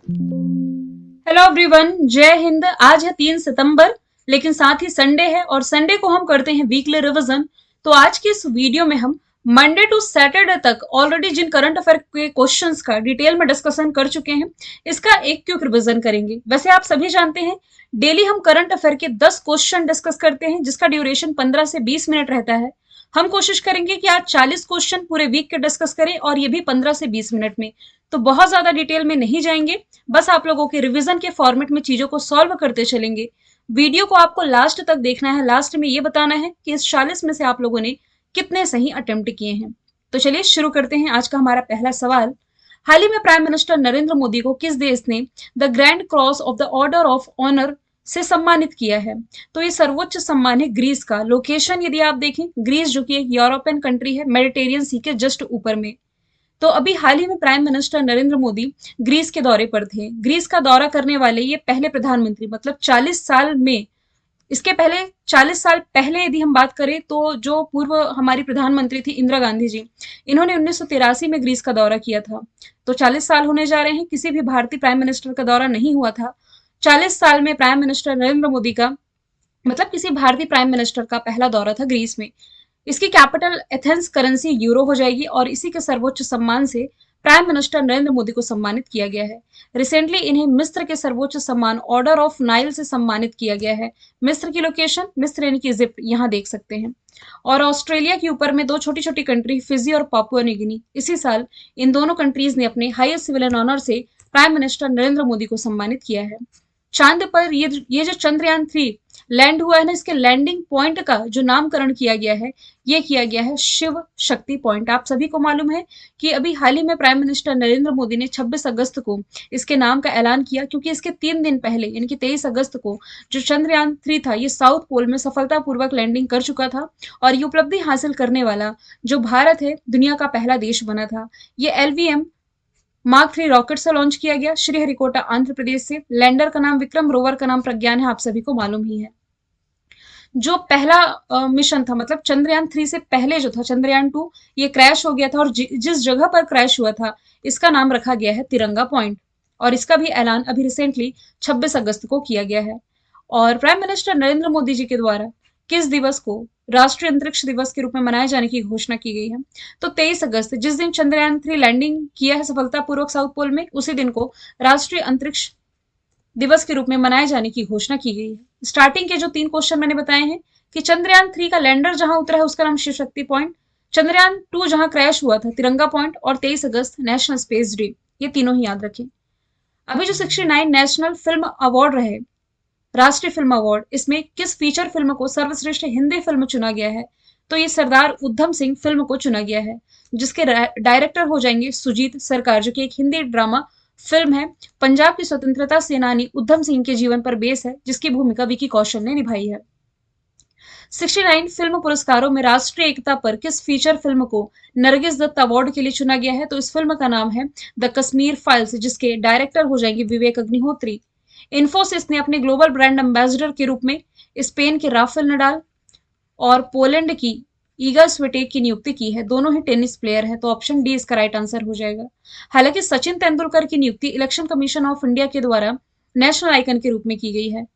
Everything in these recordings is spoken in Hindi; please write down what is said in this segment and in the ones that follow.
हेलो एवरीवन, जय हिंद। आज है 3 सितंबर, लेकिन साथ ही संडे है और संडे को हम करते हैं वीकली रिवीजन। तो आज की इस वीडियो में हम मंडे टू सैटरडे तक ऑलरेडी जिन करंट अफेयर के क्वेश्चंस का डिटेल में डिस्कशन कर चुके हैं, इसका एक क्विक रिवीजन करेंगे। वैसे आप सभी जानते हैं, डेली हम करंट अफेयर के 10 क्वेश्चन डिस्कस करते हैं, जिसका ड्यूरेशन 15 से 20 मिनट रहता है। हम कोशिश करेंगे कि आज 40 क्वेश्चन पूरे वीक के डिस्कस करें, और ये भी 15 से 20 मिनट में। तो बहुत ज्यादा डिटेल में नहीं जाएंगे, बस आप लोगों के रिवीजन के फॉर्मेट में चीजों को सॉल्व करते चलेंगे। वीडियो को आपको लास्ट तक देखना है। लास्ट में ये बताना है कि इस 40 में से आप लोगों ने कितने सही अटेम्प्ट किए हैं। तो चलिए शुरू करते हैं। आज का हमारा पहला सवाल, हाल ही में प्राइम मिनिस्टर नरेंद्र मोदी को किस देश ने the grand cross of the order of honour से सम्मानित किया है? तो ये सर्वोच्च सम्मान है ग्रीस का। लोकेशन यदि आप देखें, ग्रीस जो कि एक यूरोपियन कंट्री है, मेडिटेरियन सी के जस्ट ऊपर में। तो अभी हाल ही में prime minister Narendra Modi Greece के दौरे पर थे। ग्रीस का दौरा करने वाले ये पहले प्रधानमंत्री, मतलब 40 साल में, इसके पहले 40 साल पहले यदि हम बात करें तो जो पूर्व हमारी प्रधानमंत्री थी इंदिरा गांधी जी, इन्होंने 1983 में ग्रीस का दौरा किया था। तो 40 साल होने जा रहे हैं, किसी भी भारतीय प्राइम मिनिस्टर का दौरा नहीं हुआ था। 40 साल में प्राइम मिनिस्टर नरेंद्र मोदी का, मतलब किसी भारतीय प्राइम मिनिस्टर का पहला दौरा था ग्रीस में। इसकी कैपिटल एथेंस, करेंसी यूरो हो जाएगी, और इसी के सर्वोच्च सम्मान से प्राइम मिनिस्टर नरेंद्र मोदी को सम्मानित किया गया है। रिसेंटली इन्हें मिस्र के सर्वोच्च सम्मान ऑर्डर ऑफ नाइल से सम्मानित किया गया है। मिस्र की लोकेशन, मिस्र यानी कि इजिप्ट, यहाँ देख सकते हैं। और ऑस्ट्रेलिया के ऊपर में दो छोटी छोटी कंट्री, फिजी और पापुआ न्यू गिनी, इसी साल इन दोनों कंट्रीज ने अपने हाईएस्ट सिविलियन ऑनर से प्राइम मिनिस्टर नरेंद्र मोदी को सम्मानित किया है। चांद पर ये जो चंद्रयान 3 लैंड हुआ है ना, इसके लैंडिंग पॉइंट का जो नामकरण किया गया है, ये किया गया है शिव शक्ति पॉइंट। आप सभी को मालूम है कि अभी हाल ही में प्राइम मिनिस्टर नरेंद्र मोदी ने 26 अगस्त को इसके नाम का ऐलान किया, क्योंकि इसके 3 दिन पहले यानी कि 23 अगस्त को जो चंद्रयान 3 था, ये साउथ पोल में सफलतापूर्वक लैंडिंग कर चुका था। और ये उपलब्धि हासिल करने वाला जो भारत है, दुनिया का पहला देश बना था। ये LVM मार्क 3 रॉकेट से लॉन्च किया गया श्रीहरिकोटा, आंध्र प्रदेश से। लैंडर का नाम विक्रम, रोवर का नाम प्रज्ञान है, आप सभी को मालूम ही है। जो पहला मिशन था, मतलब चंद्रयान 3 से पहले जो था चंद्रयान 2, ये क्रैश हो गया था, और जिस जगह पर क्रैश हुआ था, इसका नाम रखा गया है तिरंगा पॉइंट। और इसका भी ऐलान अभी रिसेंटली 26 अगस्त को किया गया है। और प्राइम मिनिस्टर नरेंद्र मोदी जी के द्वारा किस दिवस को राष्ट्रीय अंतरिक्ष दिवस के रूप में मनाए जाने की घोषणा की गई है? तो 23 अगस्त, जिस दिन चंद्रयान 3 लैंडिंग किया है सफलतापूर्वक साउथ पोल में, उसी दिन को राष्ट्रीय अंतरिक्ष दिवस के रूप में मनाए जाने की घोषणा की गई है। स्टार्टिंग के जो 3 क्वेश्चन मैंने बताए हैं कि चंद्रयान 3 का लैंडर जहां उतरा है उसका नाम शिव शक्ति पॉइंट, चंद्रयान 2 जहां क्रैश हुआ था तिरंगा पॉइंट, और 23 अगस्त नेशनल स्पेस डे, ये तीनों ही याद रखें। अभी जो 69 नेशनल फिल्म अवार्ड रहे, राष्ट्रीय फिल्म अवार्ड, इसमें किस फीचर फिल्म को सर्वश्रेष्ठ हिंदी फिल्म चुना गया है? तो ये सरदार उधम सिंह फिल्म को चुना गया है, जिसके डायरेक्टर हो जाएंगे सुजीत सरकार, जो कि एक हिंदी ड्रामा फिल्म है। पंजाब के स्वतंत्रता सेनानी उधम सिंह के जीवन पर बेस है, जिसकी भूमिका विकी कौशल ने निभाई है। 69 फिल्म पुरस्कारों में राष्ट्रीय एकता पर किस फीचर फिल्म को नरगिस दत्त अवार्ड के लिए चुना गया है? तो इस फिल्म का नाम है द कश्मीर फाइल्स, जिसके डायरेक्टर हो जाएंगे विवेक अग्निहोत्री। इन्फोसिस ने अपने ग्लोबल ब्रांड एम्बेसडर के रूप में स्पेन के राफेल नडाल और पोलैंड की ईगा स्विटेक की नियुक्ति की है। दोनों ही टेनिस प्लेयर हैं, तो ऑप्शन डी इसका राइट आंसर हो जाएगा। हालांकि सचिन तेंदुलकर की नियुक्ति इलेक्शन कमीशन ऑफ इंडिया के द्वारा नेशनल आइकन के रूप में की गई है।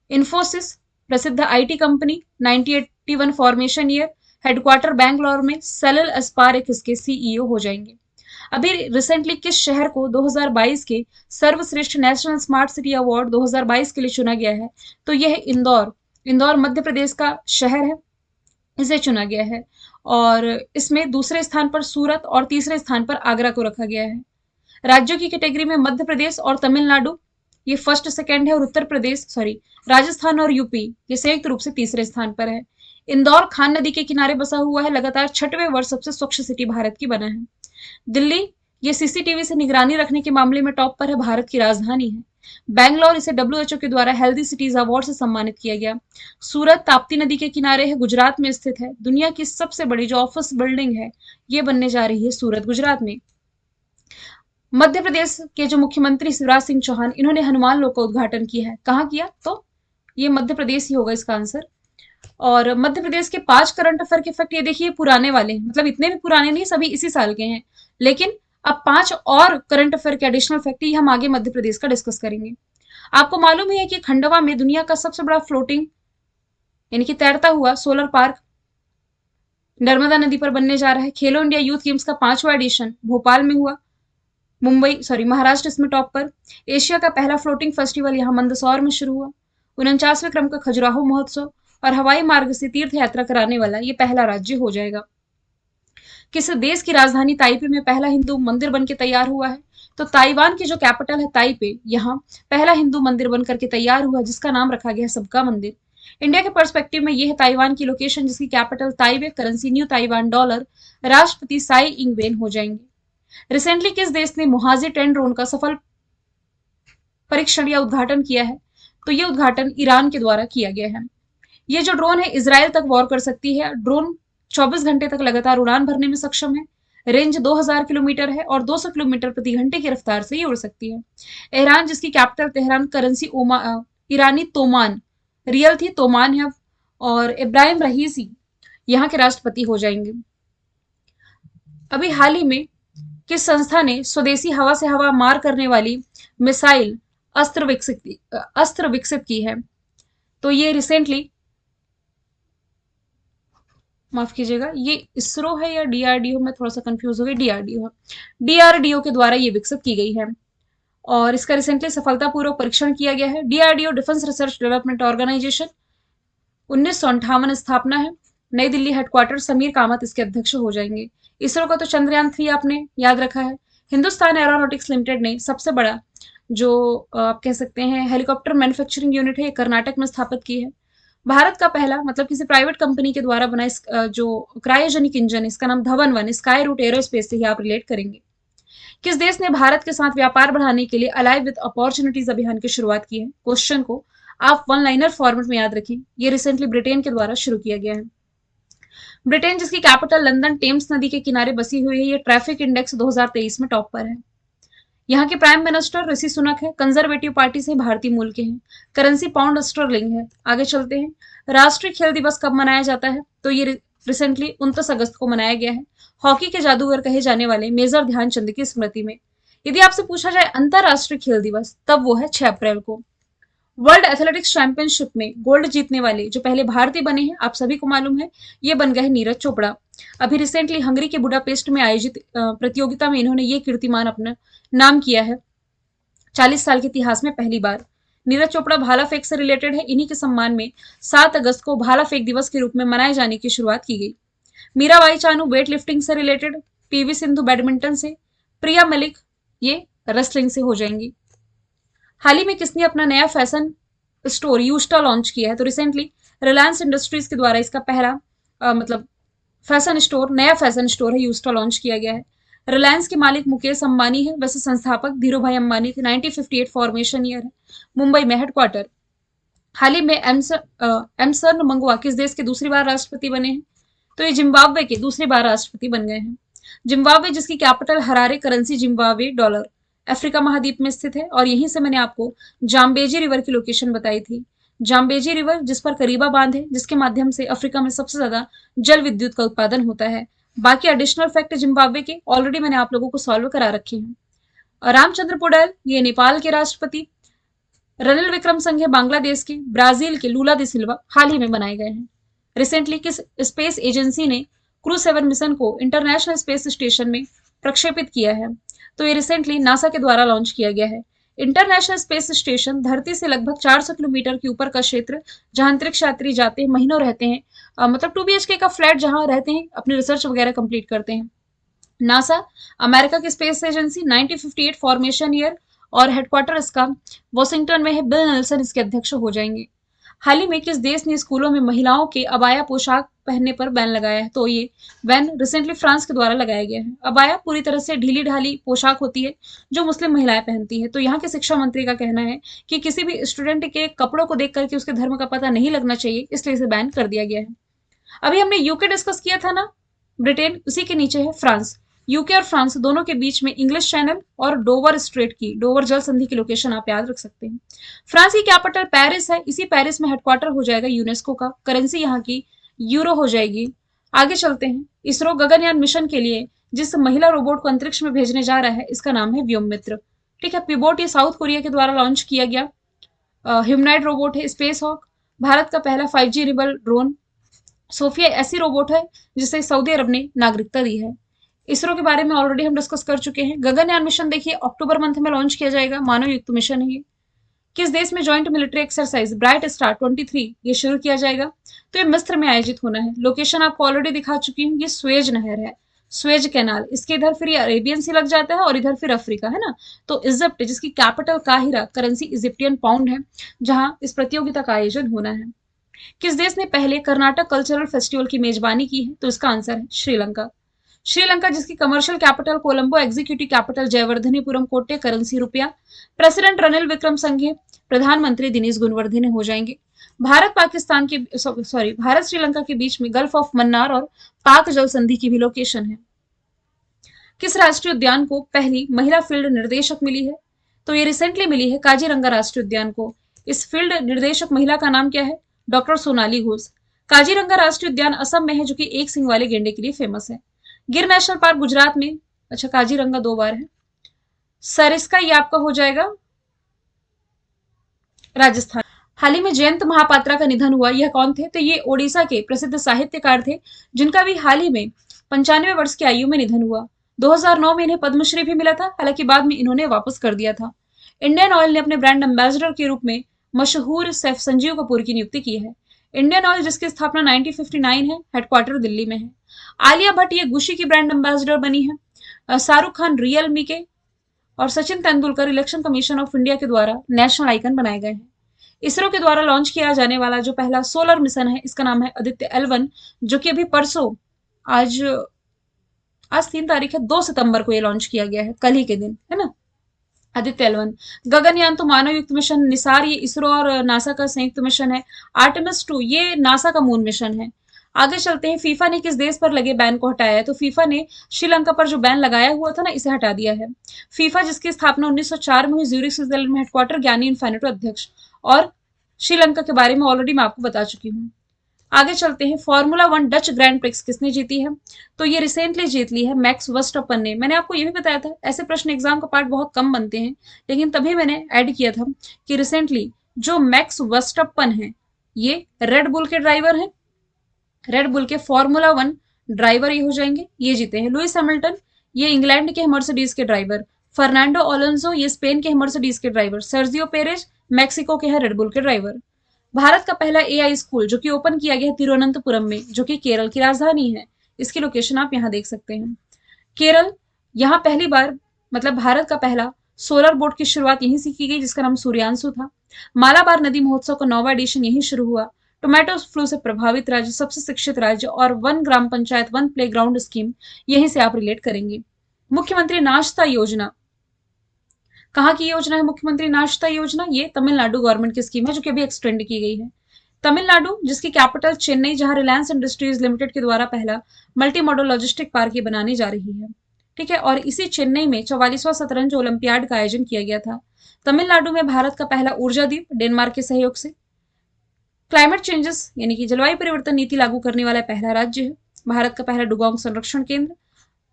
इन्फोसिस प्रसिद्ध IT company, 1981 formation year, headquarter Bangalore में। सलिल अस्पार एक इसके CEO हो जाएंगे। अभी रिसेंटली किस शहर को 2022 के सर्वश्रेष्ठ नेशनल स्मार्ट सिटी अवार्ड 2022 के लिए चुना गया है? तो यह है इंदौर। इंदौर मध्य प्रदेश का शहर है, इसे चुना गया है। और इसमें दूसरे स्थान पर सूरत और तीसरे स्थान पर आगरा को रखा गया है। राज्यों की कैटेगरी में मध्य प्रदेश और तमिलनाडु ये फर्स्ट सेकंड है, और उत्तर प्रदेश राजस्थान और यूपी ये संयुक्त रूप से तीसरे स्थान पर है। इंदौर खान नदी के किनारे बसा हुआ है, लगातार 6वें वर्ष सबसे स्वच्छ सिटी भारत की बना है। दिल्ली ये CCTV से निगरानी रखने के मामले में टॉप पर है, भारत की राजधानी है। बैंगलोर इसे WHO के द्वारा हेल्दी सिटीज अवार्ड से सम्मानित किया गया। सूरत ताप्ती नदी के किनारे है, गुजरात में स्थित है। दुनिया की सबसे बड़ी जो ऑफिस बिल्डिंग है, ये बनने जा रही है सूरत, गुजरात में। मध्य प्रदेश के जो मुख्यमंत्री शिवराज सिंह चौहान, इन्होंने हनुमान लोक का उद्घाटन किया है। कहाँ किया? तो ये मध्य प्रदेश ही होगा इसका आंसर। और मध्य प्रदेश के 5 करंट अफेयर के फैक्ट ये देखिए पुराने वाले हैं, मतलब इतने भी पुराने नहीं, सभी इसी साल के हैं। लेकिन अब 5 और करंट अफेयर के एडिशनल फैक्ट ही हम आगे मध्य प्रदेश का डिस्कस करेंगे। आपको मालूम है कि खंडवा में दुनिया का सबसे बड़ा फ्लोटिंग यानी कि तैरता हुआ सोलर पार्क नर्मदा नदी पर बनने जा रहा है। खेलो इंडिया यूथ गेम्स का 5वां एडिशन भोपाल में हुआ। महाराष्ट्र इसमें टॉप पर। एशिया का पहला फ्लोटिंग फेस्टिवल यहाँ मंदसौर में शुरू हुआ। 49वें क्रम का खजुराहो महोत्सव और हवाई मार्ग से तीर्थ यात्रा कराने वाला ये पहला राज्य हो जाएगा। किस देश की राजधानी ताइपे में पहला हिंदू मंदिर बनकर तैयार हुआ है? तो ताइवान की जो कैपिटल है ताइपे, यहाँ पहला हिंदू मंदिर बनकर के तैयार हुआ जिसका नाम रखा गया सबका मंदिर। इंडिया के पर्सपेक्टिव में यह है ताइवान की लोकेशन जिसकी capital Taipei, currency new Taiwan dollar, राष्ट्रपति साई इंग-वेन हो जाएंगे। रिसेंटली किस देश ने मोहाजी 10 ड्रोन का सफल परीक्षण या उद्घाटन किया है? तो यह उद्घाटन ईरान के द्वारा किया गया है। ये जो ड्रोन है इजराइल तक वॉर कर सकती है। ड्रोन 24 घंटे तक लगातार उड़ान भरने में सक्षम है। रेंज 2000 किलोमीटर है और 200 किलोमीटर प्रति घंटे की रफ्तार से ये उड़ सकती है। ईरान जिसकी कैपिटल तेहरान, करेंसी ईरानी तोमान, रियल थी तोमान है, और इब्राहिम रहीसी यहाँ के राष्ट्रपति हो जाएंगे। अभी हाल ही में किस संस्था ने स्वदेशी हवा से हवा मार करने वाली मिसाइल अस्त्र विकसित की है? तो ये रिसेंटली, माफ कीजिएगा, ये इसरो है या डीआरडीओ, में थोड़ा सा कंफ्यूज हो गई, डीआरडीओ है। डीआरडीओ के द्वारा ये विकसित की गई है और इसका रिसेंटली सफलतापूर्वक परीक्षण किया गया है। DRDO defence research development organisation, 1958 स्थापना है। नई दिल्ली हेडक्वार्टर, समीर कामत इसके अध्यक्ष हो जाएंगे। इसरो का तो चंद्रयान 3 आपने याद रखा है। हिंदुस्तान एरोनॉटिक्स लिमिटेड ने सबसे बड़ा जो आप कह सकते हैं हेलीकॉप्टर मैन्युफैक्चरिंग यूनिट है ये कर्नाटक में स्थापित की है। भारत का पहला मतलब किसी प्राइवेट कंपनी के द्वारा बना जो क्रायोजेनिक इंजन, इसका नाम धवन-1 स्काई रूट एरोस्पेस से ही आप रिलेट करेंगे। किस देश ने भारत के साथ व्यापार बढ़ाने के लिए अलाइव विद अपॉर्चुनिटीज अभियान की शुरुआत की है? क्वेश्चन को आप वन लाइनर फॉर्मेट में याद रखें। ये रिसेंटली ब्रिटेन के द्वारा शुरू किया गया है। ब्रिटेन जिसकी कैपिटल लंदन टेम्स नदी के किनारे बसी हुई है, ये ट्रैफिक इंडेक्स 2023 में टॉप पर है। यहाँ के प्राइम मिनिस्टर ऋषि सुनक है, कंजर्वेटिव पार्टी से भारतीय मूल के हैं। करेंसी पाउंड स्टर्लिंग है। आगे चलते हैं। राष्ट्रीय खेल दिवस कब मनाया जाता है? तो ये रिसेंटली 29 अगस्त को मनाया गया है। हॉकी के जादूगर कहे जाने वाले मेजर ध्यानचंद की स्मृति में। यदि आपसे पूछा जाए अंतरराष्ट्रीय खेल दिवस, तब वो है 6 अप्रैल को। वर्ल्ड एथलेटिक्स चैंपियनशिप में गोल्ड जीतने वाले जो पहले भारतीय बने हैं, आप सभी को मालूम है, ये बन गए नीरज चोपड़ा। अभी रिसेंटली हंगरी के बुडापेस्ट में आयोजित प्रतियोगिता में इन्होंने ये कीर्तिमान अपना नाम किया है। 40 साल के इतिहास में पहली बार। नीरज चोपड़ा भाला फेंक से रिलेटेड है। इन्हीं के सम्मान में 7 अगस्त को भाला फेंक दिवस के रूप में मनाए जाने की शुरुआत की गई। मीराबाई चानू वेट लिफ्टिंग से रिलेटेड, पीवी सिंधु बैडमिंटन से, प्रिया मलिक ये रेसलिंग से हो जाएंगी। हाल ही में किसने अपना नया फैशन स्टोर यूस्टा लॉन्च किया है? तो रिसेंटली रिलायंस इंडस्ट्रीज के द्वारा इसका पहला मतलब नया फैशन स्टोर है यूस्टा लॉन्च किया गया है। रिलायंस के मालिक मुकेश अंबानी है, वैसे संस्थापक धीरू भाई अंबानी थे। 1958 फॉर्मेशन ईयर है। मुंबई में हेडक्वार्टर। हाल ही में एमसन मंगवा किस देश के दूसरी बार राष्ट्रपति बने हैं? तो ये जिम्बाब्वे के दूसरी बार राष्ट्रपति बन गए हैं। जिम्बाब्वे जिसकी capital Harare, currency Zimbabwe dollar, Africa महाद्वीप में स्थित है और यहीं से मैंने आपको जाम्बेजी रिवर की लोकेशन बताई थी। जाम्बेजी रिवर जिस पर करीबा बांध है, जिसके माध्यम से अफ्रीका में सबसे ज्यादा जल विद्युत का उत्पादन होता है। बाकी एडिशनल फैक्ट जिम्बाब्वे के ऑलरेडी मैंने आप लोगों को सॉल्व करा रखे हैं। रामचंद्र पोडेल ये नेपाल के राष्ट्रपति। रनिल विक्रमसिंघे बांग्लादेश के। ब्राजील के लूला दी सिल्वा हाल ही में बनाए गए हैं। रिसेंटली किस स्पेस एजेंसी ने क्रू 7 मिशन को इंटरनेशनल स्पेस स्टेशन में प्रक्षेपित किया है? तो ये रिसेंटली नासा के द्वारा लॉन्च किया गया है। इंटरनेशनल स्पेस स्टेशन धरती से लगभग 400 किलोमीटर के ऊपर का क्षेत्र जहां अंतरिक्ष यात्री जाते हैं, महीनों रहते हैं, मतलब 2 BHK का फ्लैट जहां रहते हैं, अपनी रिसर्च वगैरह कंप्लीट करते हैं। नासा अमेरिका की स्पेस एजेंसी, 1958 फॉर्मेशन ईयर और हेडक्वार्टर इसका वॉशिंगटन में है। बिल नेल्सन इसके अध्यक्ष हो जाएंगे। हाल ही में किस देश ने स्कूलों में महिलाओं के अबाया पोशाक पहनने पर बैन लगाया है? तो ये बैन रिसेंटली फ्रांस के द्वारा लगाया गया है। अबाया पूरी तरह से ढीली ढाली पोशाक होती है जो मुस्लिम महिलाएं पहनती है। तो यहाँ के शिक्षा मंत्री का कहना है कि किसी भी स्टूडेंट के कपड़ों को देख करके उसके धर्म का पता नहीं लगना चाहिए, इसलिए इसे बैन कर दिया गया है। अभी हमने यूके डिस्कस किया था ना, ब्रिटेन, उसी के नीचे है फ्रांस। यूके और फ्रांस दोनों के बीच में इंग्लिश चैनल और डोवर स्ट्रेट की, डोवर जल संधि की लोकेशन आप याद रख सकते हैं। फ्रांस की कैपिटल पेरिस है। इसी पेरिस में हेडक्वार्टर हो जाएगा यूनेस्को का। करेंसी यहाँ की यूरो हो जाएगी। आगे चलते हैं। इसरो गगनयान मिशन के लिए जिस महिला रोबोट को अंतरिक्ष में भेजने जा रहा है इसका नाम है व्योममित्र। ठीक है, पिबोट ये साउथ कोरिया के द्वारा लॉन्च किया गया ह्यूमनॉइड रोबोट है। स्पेस हॉक भारत का पहला 5G इनेबल ड्रोन। सोफिया ऐसी रोबोट है जिसे सऊदी अरब ने नागरिकता दी है। इसरो के बारे में ऑलरेडी हम डिस्कस कर चुके हैं। गगनयान मिशन देखिए अक्टूबर मंथ में लॉन्च किया जाएगा, मानव युक्त मिशन है ये। किस देश में joint military exercise bright star 23 ये शुरू किया जाएगा? तो ये मिस्र में आयोजित होना है। लोकेशन आपको ऑलरेडी दिखा चुकी हूँ, ये स्वेज नहर है, स्वेज कैनाल। इसके इधर फिर ये अरेबियन सी लग जाता है और इधर फिर अफ्रीका है ना। तो इजिप्ट जिसकी capital Cairo, currency Egyptian pound है, जहां इस प्रतियोगिता का आयोजन होना है। किस देश ने पहले कर्नाटक कल्चरल फेस्टिवल की मेजबानी की है? तो इसका आंसर है श्रीलंका। श्रीलंका जिसकी commercial capital Colombo, executive capital Jayawardenepura, Kotte, currency रुपया। प्रेसिडेंट रनिल विक्रमसिंघे, प्रधानमंत्री दिनेश गुणवर्धने हो जाएंगे। भारत श्रीलंका के बीच में गल्फ ऑफ मन्नार और पाक जल संधि की भी लोकेशन है। किस राष्ट्रीय उद्यान को पहली महिला फील्ड निर्देशक मिली है? तो ये रिसेंटली मिली है काजीरंगा राष्ट्रीय उद्यान को। इस फील्ड निर्देशक महिला का नाम क्या है? डॉक्टर सोनाली घोष। काजीरंगा राष्ट्रीय उद्यान असम में है, जो कि एक सिंग वाले गेंडे के लिए फेमस है। गिर नेशनल पार्क गुजरात में, अच्छा काजीरंगा 2 बार है। सरिस्का ये आपका हो जाएगा राजस्थान। हाल ही में जयंत महापात्रा का निधन हुआ, यह कौन थे? तो ये ओडिशा के प्रसिद्ध साहित्यकार थे, जिनका भी हाल ही में 95 वर्ष की आयु में निधन हुआ। 2009 में इन्हें पद्मश्री भी मिला था, हालांकि बाद में इन्होंने वापस कर दिया था। इंडियन ऑयल ने अपने ब्रांड एम्बेसडर के रूप में मशहूर शेफ संजीव कपूर की नियुक्ति की है। इंडियन ऑयल जिसकी स्थापना 1959 है, हेडक्वार्टर दिल्ली में है। आलिया भट्ट ये गुशी की ब्रांड एम्बेसडर बनी है। शाहरुख खान रियलमी के और Sachin Tendulkar election commission of India के द्वारा नेशनल आइकन बनाए गए हैं। इसरो के द्वारा लॉन्च किया जाने वाला जो पहला सोलर मिशन है इसका नाम है आदित्य L1, जो कि अभी परसों आज 3 तारीख है, 2 सितंबर को ये लॉन्च किया गया है, कल ही के दिन है ना। आदित्य L1। गगनयान तो मानव युक्त मिशन। निसार ये इसरो और नासा का संयुक्त मिशन है। आर्टेमिस 2 ये नासा का मून मिशन है। आगे चलते हैं, फीफा ने किस देश पर लगे बैन को हटाया है? तो फीफा ने श्रीलंका पर जो बैन लगाया हुआ था ना, इसे हटा दिया है। फीफा जिसकी स्थापना 1904 में हुई, ज्यूरिख स्विट्जरलैंड में, हेडक्वार्टर ज्ञानी इन्फानिटो अध्यक्ष। और श्रीलंका के बारे में ऑलरेडी मैं आपको बता चुकी हूँ। आगे चलते हैं, फॉर्मूला 1 डच ग्रैंड प्रिक्स किसने जीती है? तो ये रिसेंटली जीत ली है मैक्स वर्स्टप्पन ने। मैंने आपको ये भी बताया था, ऐसे प्रश्न एग्जाम का पार्ट बहुत कम बनते हैं, लेकिन तभी मैंने ऐड किया था कि रिसेंटली जो मैक्स वर्स्टप्पन है ये रेड बुल के ड्राइवर हैं। रेड बुल के फॉर्मूला 1 ड्राइवर ये हो जाएंगे, ये जीते हैं। लुइस हैमिल्टन ये इंग्लैंड के मर्सिडीज के ड्राइवर। फर्नांडो अलोंसो ये स्पेन के मर्सिडीज के ड्राइवर। सर्जियो पेरेज मैक्सिको के हैं रेड बुल के ड्राइवर। भारत का पहला AI स्कूल जो कि ओपन किया गया तिरुवनंतपुरम में, जो कि केरल की राजधानी है। इसकी लोकेशन आप यहाँ देख सकते हैं। केरल, यहाँ पहली बार मतलब भारत का पहला सोलर बोट की शुरुआत यहीं से की गई, जिसका नाम सूर्यांशु था। मालाबार नदी महोत्सव का 9वां एडिशन यहीं शुरू हुआ। टोमेटो फ्लू से प्रभावित राज्य, सबसे शिक्षित राज्य और 1 ग्राम पंचायत 1 प्ले ग्राउंड स्कीम, यहीं से आप रिलेट करेंगे। मुख्यमंत्री नाश्ता योजना कहाँ की योजना है? मुख्यमंत्री नाश्ता योजना ये तमिलनाडु गवर्नमेंट की स्कीम है, जो कि अभी एक्सटेंड की गई है। तमिलनाडु जिसकी कैपिटल चेन्नई, जहां रिलायंस इंडस्ट्रीज लिमिटेड के द्वारा पहला मल्टी मॉडल लॉजिस्टिक पार्क ये बनाने जा रही है। ठीक है, और इसी चेन्नई में 44वां शतरंज ओलंपियाड का आयोजन किया गया था। तमिलनाडु में भारत का पहला ऊर्जा द्वीप डेनमार्क के सहयोग से। क्लाइमेट चेंजेस यानी कि जलवायु परिवर्तन नीति लागू करने वाला पहला राज्य है। भारत का पहला डुगोंग संरक्षण केंद्र।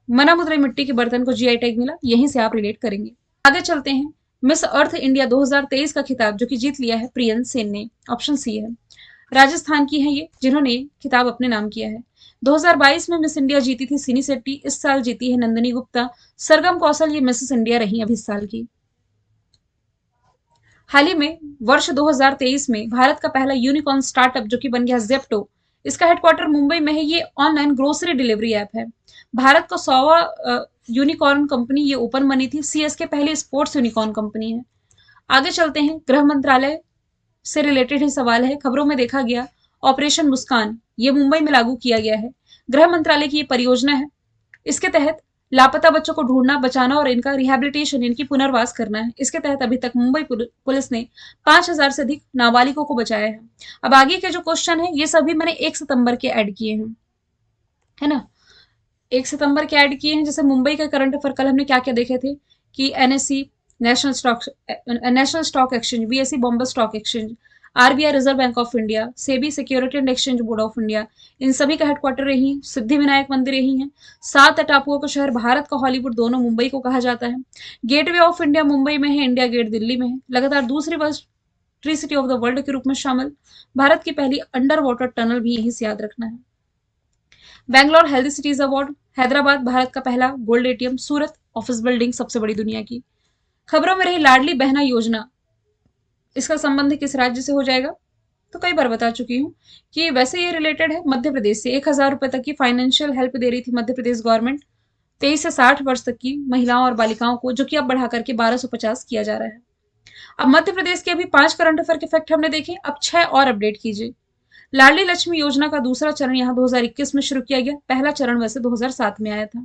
मनामुद्रे मिट्टी के बर्तन को GI टैग मिला, यहीं से आप रिलेट करेंगे। आगे चलते हैं, मिस अर्थ इंडिया 2023 का खिताब जो कि जीत लिया है प्रियन सेन ने, ऑप्शन सी है। राजस्थान की है ये, जिन्होंने खिताब अपने नाम किया है। 2022 में मिस इंडिया जीती थी सिनी शेट्टी, इस साल जीती है नंदिनी गुप्ता। सरगम कौशल ये मिसेस इंडिया रही अभी इस साल की। हाल ही में वर्ष 2023 में भारत का पहला यूनिकॉर्न स्टार्टअप जो कि बन गया जेप्टो, इसका हेडक्वार्टर मुंबई में है। ये ऑनलाइन ग्रोसरी डिलीवरी ऐप है। भारत का 100वां यूनिकॉर्न कंपनी ये ओपन बनी थी। CSK पहली स्पोर्ट्स यूनिकॉर्न कंपनी है। आगे चलते हैं, गृह मंत्रालय से रिलेटेड ही सवाल है। खबरों में देखा गया ऑपरेशन मुस्कान ये मुंबई में लागू किया गया है। गृह मंत्रालय की ये परियोजना है। इसके तहत लापता बच्चों को ढूंढना, बचाना और इनका रिहेबिलिटेशन, इनकी पुनर्वास करना है। इसके तहत अभी तक मुंबई पुलिस ने 5000 से अधिक नाबालिगों को बचाया है। अब आगे के जो क्वेश्चन है ये सभी मैंने 1 सितंबर के ऐड किए हैं, है ना। 1 सितंबर के ऐड किए हैं। जैसे मुंबई का करंट अफेयर कल हमने क्या क्या देखे थे कि NSE national stock exchange, BSE Bombay stock exchange, RBI reserve bank of India, SEBI security and exchange board of India, इन सभी का हेडक्वार्टर यही है। सिद्धिविनायक मंदिर यही है। 7 टापुओं का शहर, भारत का हॉलीवुड दोनों मुंबई को कहा जाता है। गेटवे ऑफ इंडिया मुंबई में है, इंडिया गेट दिल्ली में है। लगातार दूसरी वर्ष tree city of the world के रूप में शामिल। भारत की पहली अंडर वाटर टनल भी यहीं से याद रखना है। Bangalore healthy cities award, Hyderabad Bharat का पहला गोल्ड एटीएम, सूरत ऑफिस बिल्डिंग सबसे बड़ी दुनिया की। खबरों में रही लाडली बहना योजना, इसका संबंध किस राज्य से हो जाएगा? तो कई बार बता चुकी हूँ कि वैसे ये रिलेटेड है मध्य प्रदेश से। 1,000 रुपए तक की फाइनेंशियल हेल्प दे रही थी मध्य प्रदेश गवर्नमेंट 23 से 60 वर्ष तक की महिलाओं और बालिकाओं को, जो कि अब बढ़ा करके 1250 किया जा रहा है। अब मध्य प्रदेश के अभी 5 करंट अफेयर के फैक्ट हमने देखे, अब 6 और अपडेट कीजिए। लाडली लक्ष्मी योजना का दूसरा चरण यहाँ 2021 में शुरू किया गया। पहला चरण वैसे 2007 में आया था।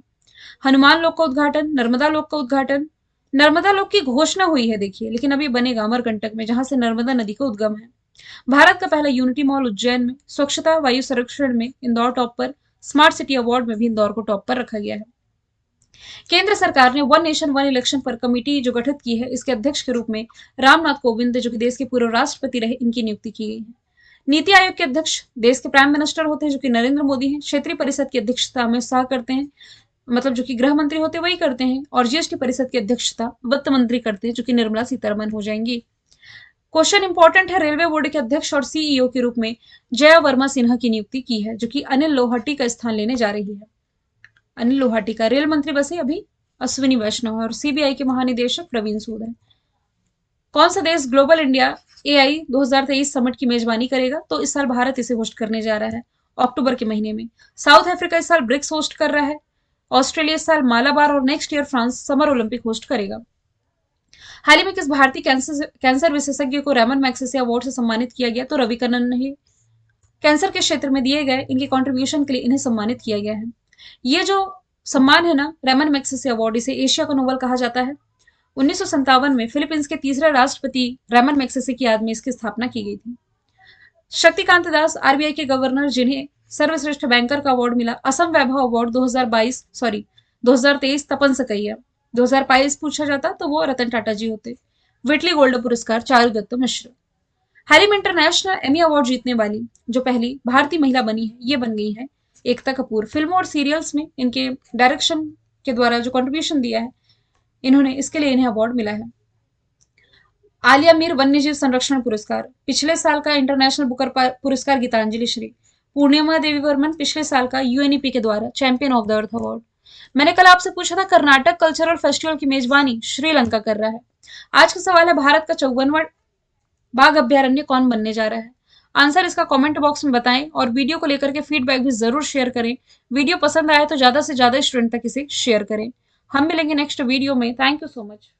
हनुमान लोक का उद्घाटन, नर्मदा लोक का उद्घाटन। नर्मदा लोक की घोषणा हुई है देखिए, लेकिन अभी बनेगा अमरकंटक में, जहां से नर्मदा नदी का उद्गम है। भारत का पहला यूनिटी मॉल उज्जैन में। स्वच्छता वायु संरक्षण में इंदौर टॉप पर। स्मार्ट सिटी अवार्ड में भी इंदौर को टॉप पर रखा गया है। केंद्र सरकार ने वन नेशन वन इलेक्शन पर कमेटी जो गठित की है, इसके अध्यक्ष के रूप में रामनाथ कोविंद, जो कि देश के पूर्व राष्ट्रपति रहे, इनकी नियुक्ति की गई है। नीति आयोग के अध्यक्ष देश के प्राइम मिनिस्टर होते हैं, जो कि नरेंद्र मोदी हैं। क्षेत्रीय परिषद की अध्यक्षता अमित शाह करते हैं, मतलब जो कि गृह मंत्री होते वही करते हैं। और जीएसटी परिषद की अध्यक्षता वित्त मंत्री करते हैं, जो कि निर्मला सीतारमन हो जाएंगी। क्वेश्चन इंपॉर्टेंट है, रेलवे बोर्ड के अध्यक्ष और सीईओ के रूप में जया वर्मा सिन्हा की नियुक्ति की है, जो कि अनिल लोहाटी का स्थान लेने जा रही है। अनिल लोहाटी का रेल मंत्री बसे अभी अश्विनी वैष्णव है, और सीबीआई के महानिदेशक प्रवीण सूद है। कौन सा देश ग्लोबल इंडिया एआई 2023 समिट की मेजबानी करेगा? तो इस साल भारत इसे होस्ट करने जा रहा है, अक्टूबर के महीने में। साउथ अफ्रीका इस साल ब्रिक्स होस्ट कर रहा है। ऑस्ट्रेलिया इस साल मालाबार, और next year France summer Olympic host करेगा। हाल ही में किस भारतीय कैंसर विशेषज्ञ को रैमन मैग्सेसे अवार्ड से सम्मानित किया गया? तो रवि कन्नन ने कैंसर के क्षेत्र में दिए गए इनके कंट्रीब्यूशन के लिए इन्हें सम्मानित किया गया है। ये जो सम्मान है ना, रैमन मैग्सेसे अवार्ड, इसे एशिया का नोबेल कहा जाता है। 1957 में फिलीपींस के तीसरे राष्ट्रपति रैमन मैग्सेसे की याद में इसकी स्थापना की गई थी। शक्तिकांत दास आरबीआई के गवर्नर, जिन्हें सर्वश्रेष्ठ बैंकर का अवार्ड मिला। असम वैभव अवार्ड 2023 तपन सकैया। 2022 पूछा जाता तो वो रतन टाटा जी होते। विटली गोल्ड पुरस्कार चारुदत्त मिश्र। हाल ही में इंटरनेशनल एमी अवार्ड जीतने वाली जो पहली भारतीय महिला बनी है, ये बन गई है एकता कपूर। फिल्मों और सीरियल्स में इनके डायरेक्शन के द्वारा जो कंट्रीब्यूशन दिया है इन्होंने, इसके लिए इन्हें अवार्ड मिला है। आलिया मीर वन्यजीव संरक्षण पुरस्कार। पिछले साल का इंटरनेशनल बुकर पुरस्कार गीतांजलि श्री। पूर्णिमा देवी वर्मन पिछले साल का यूएनईपी के द्वारा champion of the earth award. मैंने कल आपसे पूछा था, कर्नाटक कल्चरल फेस्टिवल की मेजबानी श्रीलंका कर रहा है। आज का सवाल है, भारत का 54वां बाघ अभ्यारण्य कौन बनने जा रहा है? आंसर इसका कमेंट बॉक्स में बताएं, और वीडियो को लेकर के फीडबैक भी जरूर शेयर करें। वीडियो पसंद आए तो ज्यादा से ज्यादा स्टूडेंट तक इसे शेयर करें। हम मिलेंगे नेक्स्ट वीडियो में। Thank you so much.